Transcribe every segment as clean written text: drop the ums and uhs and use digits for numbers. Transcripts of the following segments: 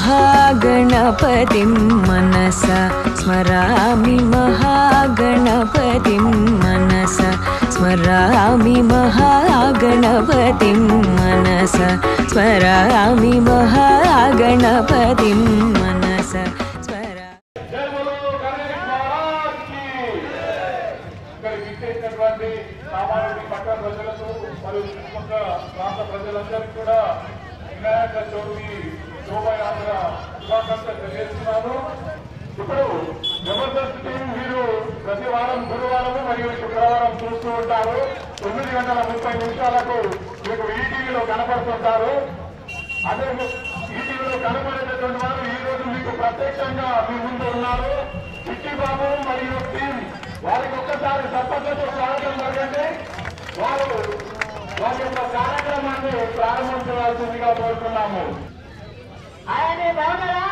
महागणपतिं मनसा स्मरामि महागणपतिं मनसा स्मरामि महागणपतिं मनसा स्मरामि महागणपतिं मनसा ప్రజలందరికీ కూడా వినాయక చవితి శోభయాత్ర శుభాకాంక్షలు తెలియజేస్తున్నాను. ఇప్పుడు జబర్దస్త్ టీం మీరు ప్రతి వారం గురువారం మరియు శుక్రవారం చూస్తూ ఉంటారు. 9:30 మీకు ఈటీవీలో కనపడుతుంటారు. అదే ఈటీవీలో కనపడేటటువంటి వారు ఈ రోజు మీకు ప్రత్యక్షంగా మీ ముందు ఉన్నారు. చిట్టి బాబు మరియు టీం వారికి ఒక్కసారి సర్పంచులతో స్వాగతం జరగండి. వారి యొక్క కార్యక్రమాన్ని ప్రారంభించవలసిందిగా కోరుతున్నాము. ఆయనే బాగున్నారా?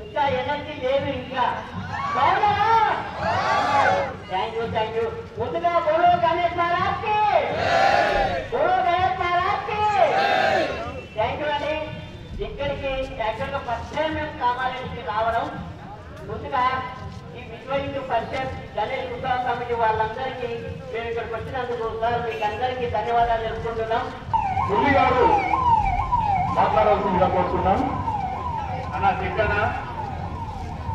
ఇంకా ఎనర్జీ లేదు. ఇంకా బాగున్నారా? Thank you. ముందుగా బోలో గణేష్ మహారాజ్కి, బోలో గణేష్ మహారాజ్కి థ్యాంక్ యూ అండి. ఇక్కడికి యాక్చువల్గా ఫస్ట్ టైం మేము కామారెడ్డికి రావడం. ముందుగా ఈ విశ్వ హిందూ పరిషత్ గణేష్ ఉత్సవ కమిటీ వాళ్ళందరికీ మేము ఇక్కడికి వచ్చినందుకు సార్ మీకు అందరికీ ధన్యవాదాలు తెలుపుకుంటున్నాం. మురళి గారు మాట్లాడాల్సిందిగా కోరుతున్నాం. అన్న చిట్టన్న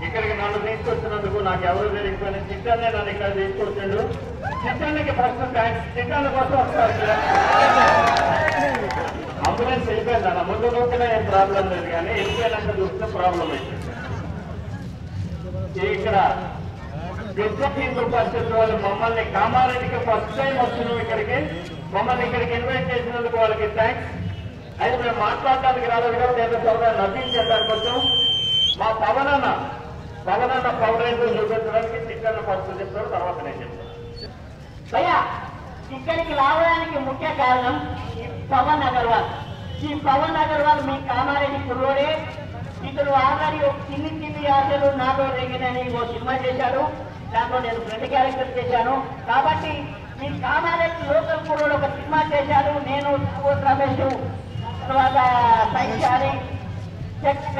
ఇక్కడికి నన్ను తీసుకొచ్చినందుకు నాకు ఎవరు తెలియకపోయినా చిట్టన్నే నన్ను ఇక్కడ తీసుకొచ్చాడు. చిట్టన్నకి ఫస్ట్ థ్యాంక్స్. చిట్టన్న కోసం వస్తారు. అంబులెన్స్ వెళ్ళిపోయింది అన్న. ముందు నూకినా ఏం ప్రాబ్లం లేదు, కానీ వెళ్ళిపోయినాక చూస్తే ప్రాబ్లం అవుతుంది. ఇక్కడ విశ్వ హిందూ పరిషత్ వాళ్ళు మమ్మల్ని కామారెడ్డికి ఫస్ట్ టైం వచ్చినాం. ఇక్కడికి మమ్మల్ని ఇక్కడికి ఇన్వైట్ చేసినందుకు వాళ్ళకి థ్యాంక్స్. అయితే మేము మాట్లాడటానికి రాలేదు కాబట్టి ఏదో త్వరగా నవ్వించేదానికి వచ్చాం. మా పవన్ అన్న పవరేజ్ చూపించడానికి చిక్కన్న ఫస్ట్ చెప్తారు, తర్వాత నేను చెప్తాను. భయ్యా ఇక్కడికి రావడానికి ముఖ్య కారణం ఈ పవన్ అగర్వాల్. ఈ పవన్ అగర్వాల్ మీ కామారెడ్డి కుర్రోడే. ఇతను ఆల్రెడీ ఒక చిన్ని ఆశలు నాతో రేగినని ఓ సినిమా చేశాడు. దాంట్లో నేను ఫ్రెండ్ క్యారెక్టర్ చేశాను. కాబట్టి మీ కామారెడ్డి లోకల్ కుర్రోడు ఒక సినిమా చేశాడు. నేను రమేష్ తర్వాత సైచారి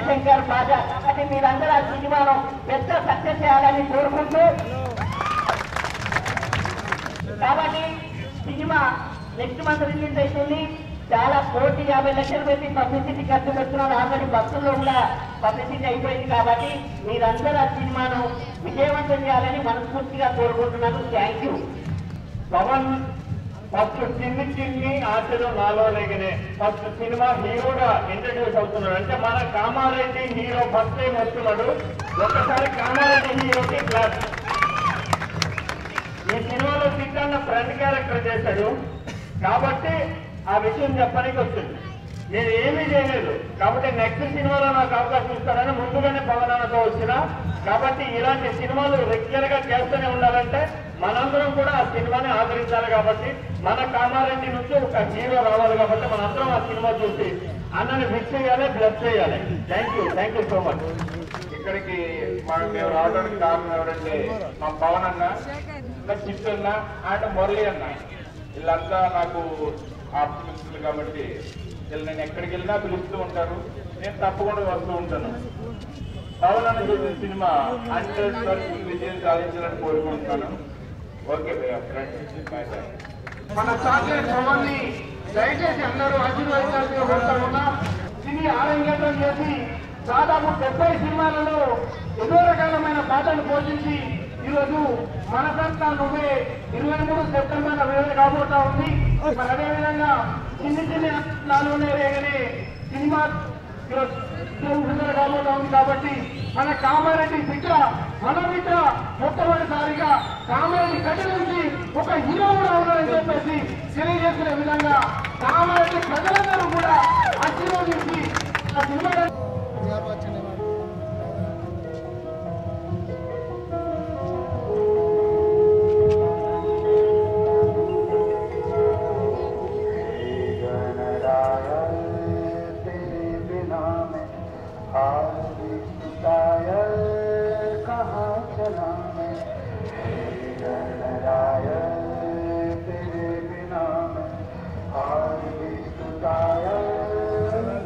శంకర్ బాజా. కాబట్టి మీరందరూ ఆ సినిమాను పెద్ద సక్సెస్ చేయాలని కోరుకుంటూ, కాబట్టి సినిమా నెక్స్ట్ మంత్ రిలీజ్ అవుతుంది. చాలా 1,50 లక్షలు పెట్టి పబ్లిసిటీ ఖర్చు పెడుతున్నారు. ఆల్రెడీ బస్సుల్లో కూడా పబ్లిసిటీ అయిపోయింది. కాబట్టి మీరందరూ ఆ సినిమాను విజయవంతం చేయాలని మనస్ఫూర్తిగా కోరుకుంటున్నాను. Thank you. పవన్ ఫస్ట్ చిన్ని ఆశలు నాలో లేకనే ఫస్ట్ సినిమా హీరోగా ఇంట్రడ్యూస్ అవుతున్నాడు. అంటే మన కామారెడ్డి హీరో ఫస్ట్ టైం వస్తున్నాడు. ఒక్కసారి కామారెడ్డి హీరోకి క్లాస్. ఈ సినిమాలో చిట్టన్న ఫ్రెండ్ క్యారెక్టర్ చేశాడు కాబట్టి ఆ విషయం చెప్పడానికి వచ్చింది. నేను ఏమీ చేయలేదు కాబట్టి నెక్స్ట్ సినిమాలో నాకు అవకాశం ఇస్తారని ముందుగానే పవన్ అన్నతో వచ్చిన. కాబట్టి ఇలాంటి సినిమాలు రెగ్యులర్ గా చేస్తూనే ఉండాలంటే మనందరం కూడా ఆ సినిమాని ఆదరించాలి. కాబట్టి మన కామారెడ్డి నుంచి ఒక హీరో రావాలి. కాబట్టి మనందరం ఆ సినిమా చూసి అన్నని విష్ చేయాలి, బ్లెస్ చేయాలి. Thank you so much. ఇక్కడికి మేము రావడానికి కారణం ఎవరంటే మా పవన్ అన్న, చిట్టన్న అండ్ మురళి అన్న. వీళ్ళంతా నాకు ఆప్షనిస్టులు కాబట్టి వీళ్ళు నేను ఎక్కడికి వెళ్ళినా పిలుస్తూ ఉంటారు. నేను తప్పకుండా వస్తూ ఉంటాను. పవన్ అన్న చూసిన సినిమా 100% విజయం సాధించాలని కోరుకుంటున్నాను. ఓకే ఫ్రెండ్స్, మన చాక్లెట్ పవన్ ని దయచేసి అందరూ ఆశీర్వదించాల్సిన కోరుతున్నా. సినీ ఆరంగేట్రం చేసి దాదాపు 70 సినిమాలలో ఎన్నో రకాలమైన పాటలు పోషించి ఈరోజు మనసంతా నువ్వే 23 సెప్టెంబర్ విడుదల కాబోతా ఉంది. మరి అదేవిధంగా చిన్ని నాలుగునే రేగనే సినిమా విడుదల కాబోతా ఉంది. కాబట్టి మన కామారెడ్డి బిడ్డ మన బిడ్డ మొట్టమొదటిసారిగా కామారెడ్డి గడ్డ నుంచి ఒక హీరో కూడా ఉన్నారని చెప్పేసి తెలియజేసిన విధంగా కామారెడ్డి ప్రజలందరూ కూడా ఆశీర్వదించి ఆ సినిమా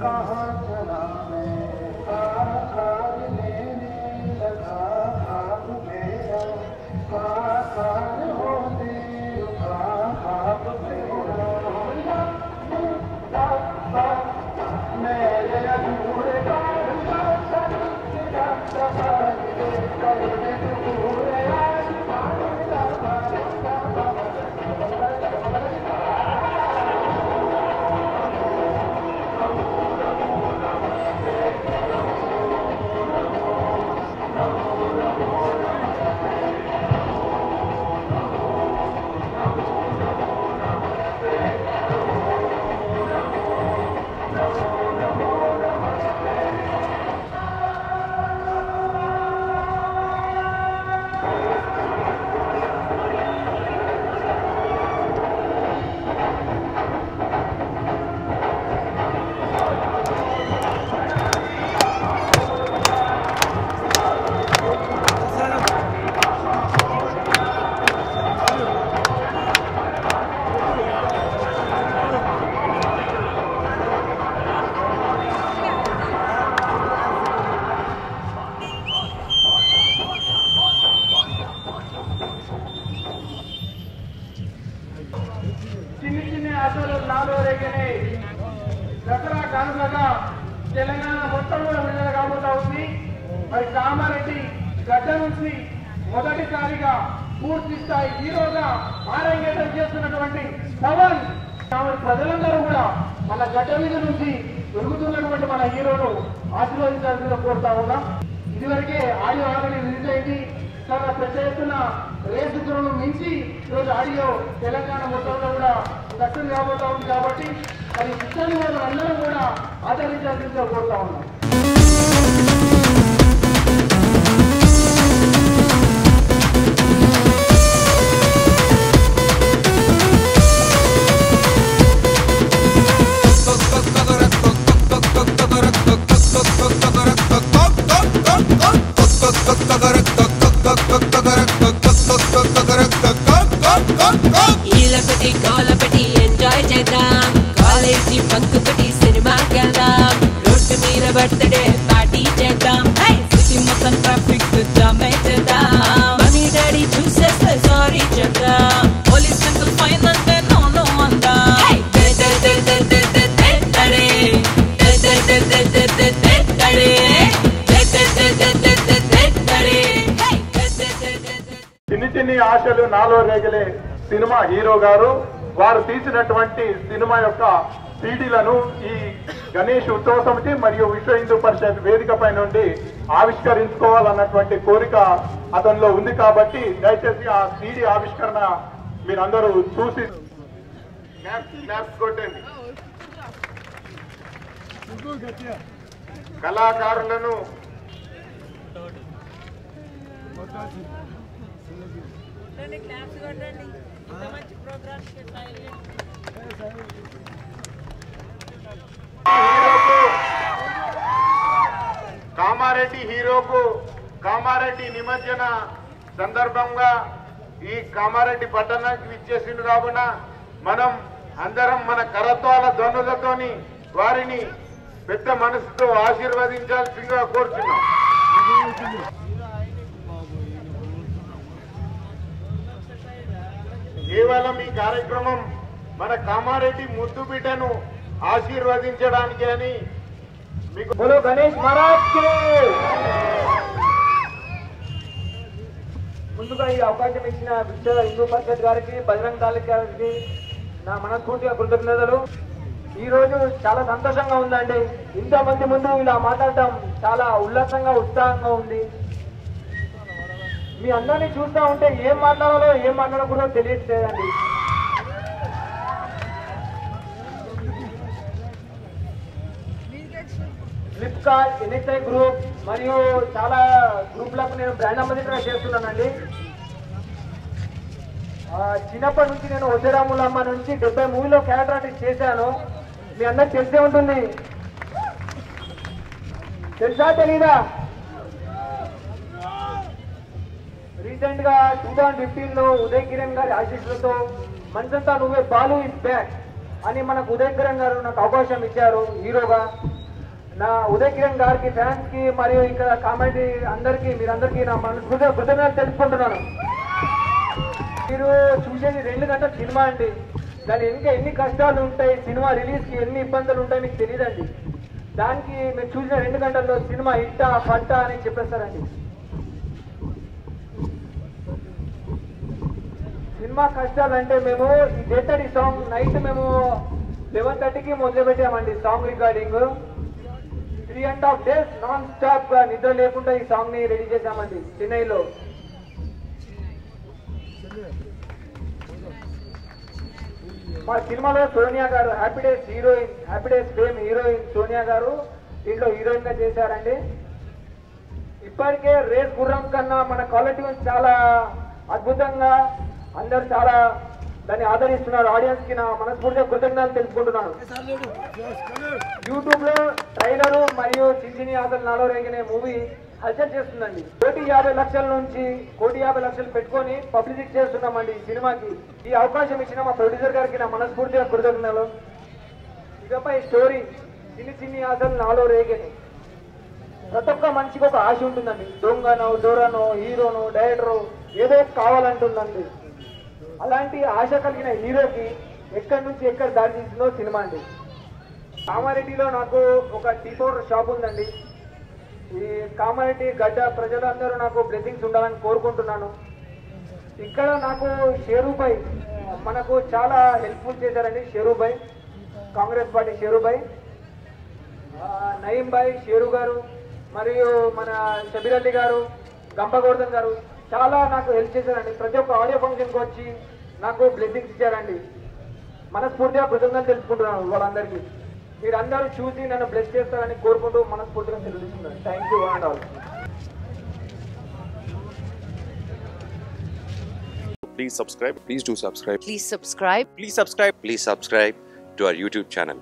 कहाँ తెలంగాణ మొత్తం కూడా విడుదల కాబోతా ఉంది. మరి కామారెడ్డి గడ్డ నుంచి మొదటిసారిగా పూర్తి స్థాయి హీరోగా ఆరంగేటం చేస్తున్నటువంటి పవన్ ప్రజలందరూ కూడా మన గడ్డ మీద నుంచి దొరుకుతున్నటువంటి మన హీరోను ఆశీర్వదించాల్సిందిగా కోరుతా ఉన్నాం. ఇదివరకే ఆడియో ఆల్రెడీ రిలీజ్ అయింది. చాలా పెద్ద ఎత్తున రేసులను మించి ఈరోజు ఆడియో తెలంగాణ మొత్తంలో కూడా సక్సెస్ కాబోతా ఉంది. కాబట్టి మరి ఇతరులు అందరూ కూడా ఆదరించాల్సిందిగా కోరుతా ఉన్నాం. ఈలపెట్టి కాలపెట్టి ఎంజాయ్ చేద్దాం, కాలేజీ బంక్ పెట్టి సినిమాకి వెళ్దాం, రోడ్డు మీద బర్త్డే పార్టీ చేద్దాం, సిటీ మొత్తం ట్రాఫిక్ జామ్ చేద్దాం, మమ్మీ డాడీ చూసేస్తే సారీ చెప్దాం, పోలీస్ అంకుల్ ఫైన్ అంటే నో అందాం. చిన్ని చిన్ని ఆశలు నాలో రేగలే సినిమా హీరో గారు వారు తీసినటువంటి సినిమా యొక్క సీడీలను ఈ గణేష్ ఉత్సవ సమితి మరియు విశ్వ హిందూ పరిషత్ వేదికపై నుండి ఆవిష్కరించుకోవాలన్నటువంటి కోరిక అతనిలో ఉంది. కాబట్టి దయచేసి ఆ సీడీ ఆవిష్కరణ మీరందరూ చూసి కొట్టండి. కళాకారులను కామారెడ్డి హీరోకు కామారెడ్డి నిమజ్జన సందర్భంగా ఈ కామారెడ్డి పట్టణానికి విచ్చేసిండు కావున మనం అందరం మన కరత్వాల ధ్వనులతోని వారిని పెద్ద మనసుతో ఆశీర్వదించాల్సిందిగా కోరుతున్నాం. కేవలం ఈ కార్యక్రమం మన కామారెడ్డి ముద్దు బిడ్డను ఆశీర్వదించడానికి అని మీకు బోలో గణేష్ మహారాజ్ కి. ముందుగా ఈ అవకాశం ఇచ్చిన విశ్వ హిందూ పరిషత్ గారికి, బజరంగ్ దళ్ గారికి నా మనస్ఫూర్తిగా కృతజ్ఞతలు. ఈ రోజు చాలా సంతోషంగా ఉందండి. ఇంతమంది ముందు ఇలా మాట్లాడటం చాలా ఉల్లాసంగా, ఉత్సాహంగా ఉంది. మీ అందరినీ చూస్తూ ఉంటే ఏం మాట్లాడాలో ఏం మాట్లాడకూడదో తెలియట్లేదండి. ఫ్లిప్కార్ట్, ఎన్ఎస్ఐ గ్రూప్ మరియు చాలా గ్రూప్లకు నేను బ్రాండ్ అంబాసిడర్గా చేస్తున్నానండి. చిన్నప్పటి నుంచి నేను వజ్రరాములమ్మ నుంచి 70 మూవీలో క్యారెక్టర్ ఆర్టిస్ట్ చేశాను. మీ అందరికి తెలిసే ఉంటుంది. తెలుసా తెలీదా? రీసెంట్ గా 2015లో ఉదయ్ కిరణ్ గారి ఆశీస్సులతో మనసంతా నువ్వే బాలు ఇస్ బ్యాక్ అని మనకు ఉదయ్ కిరణ్ గారు నాకు అవకాశం ఇచ్చారు హీరోగా. నా ఉదయ్ కిరణ్ గారికి, ఫ్యాన్స్ కి మరియు ఇక్కడ కామెడీ అందరికీ, మీరందరికీ నా మనస్ఫూర్తిగా కృతజ్ఞతలు తెలుసుకుంటున్నాను. మీరు చూసేది 2 గంటల సినిమా అండి. దాని ఇంకా ఎన్ని కష్టాలు ఉంటాయి, సినిమా రిలీజ్కి ఎన్ని ఇబ్బందులు ఉంటాయి మీకు తెలియదండి. దానికి మీరు చూసిన 2 గంటల్లో సినిమా ఇట్టా పట్టా అని చెప్పేస్తారండి. సినిమా కష్టాలు అంటే మేము ఈ డెట్టడి సాంగ్ నైట్ మేము 11:30కి మొదలుపెట్టామండి song recording. 3.5 days non stop నిద్ర లేకుండా ఈ సాంగ్ ని రెడీ చేశామండి చెన్నైలో. మా సినిమాలో సోనియా గారు happy days heroine, happy days fame heroine Sonia గారు దీంట్లో హీరోయిన్ గా చేశారండి. ఇప్పటికే రేస్ గుర్రం కన్నా మన క్వాలిటీ చాలా అద్భుతంగా అందరు చాలా దాన్ని ఆదరిస్తున్నారు. ఆడియన్స్ కి నా మనస్ఫూర్తిగా కృతజ్ఞతలు తెలుపుకుంటున్నాను. యూట్యూబ్ లో ట్రైలర్ మరియు చిన్ని ఆటలు నాలో రేగిన మూవీ హల్చల్ చేస్తుందండి. 1,50 లక్షల నుంచి 1,50 లక్షలు పెట్టుకొని పబ్లిసిటీ చేస్తున్నామండి ఈ సినిమాకి. ఈ అవకాశం ఇచ్చిన మా ప్రొడ్యూసర్ గారికి నా మనస్ఫూర్తిగా కృతజ్ఞతలు. ఇకపై స్టోరీ చిన్ని ఆటలు నాలో రేగినాయి. ప్రతి ఒక్క మనిషికి ఒక ఆశ ఉంటుందండి. దొంగనో దొరనో హీరోనో డైరెక్టరో ఏదో కావాలంటుందండి. అలాంటి ఆశ కలిగిన హీరోకి ఎక్కడి నుంచి ఎక్కడ దారి తీసిందో సినిమా అండి. కామారెడ్డిలో నాకు ఒక టీ పౌడర్ షాప్ ఉందండి. ఈ కామారెడ్డి గడ్డ ప్రజలందరూ నాకు బ్లెస్సింగ్స్ ఉండాలని కోరుకుంటున్నాను. ఇక్కడ నాకు షేరుభాయ్ మనకు చాలా హెల్ప్ఫుల్ చేశారండి. షేరుభాయ్ కాంగ్రెస్ పార్టీ షేరుభాయ్, నయీం భాయ్ షేరు గారు మరియు మన షబీర్ అలీ గారు, గంపగోవర్ధన్ గారు చాలా నాకు హెల్ప్ చేశారండి. ప్రతి ఒక్క ఆడియో ఫంక్షన్కి వచ్చి నాకు బ్లెస్సింగ్స్ ఇచ్చారండి. మనస్ఫూర్తిగా కృతజ్ఞతలు తెలుసుకుంటున్నాను వాళ్ళందరికీ. మీరందరూ చూసి నన్ను బ్లెస్ చేస్తారని కోరుకుంటూ మనస్ఫూర్తిగా తెలుస్తున్నాను. Thank you and all. Please subscribe. Please do subscribe. Please subscribe. Please subscribe. Please subscribe to our YouTube channel.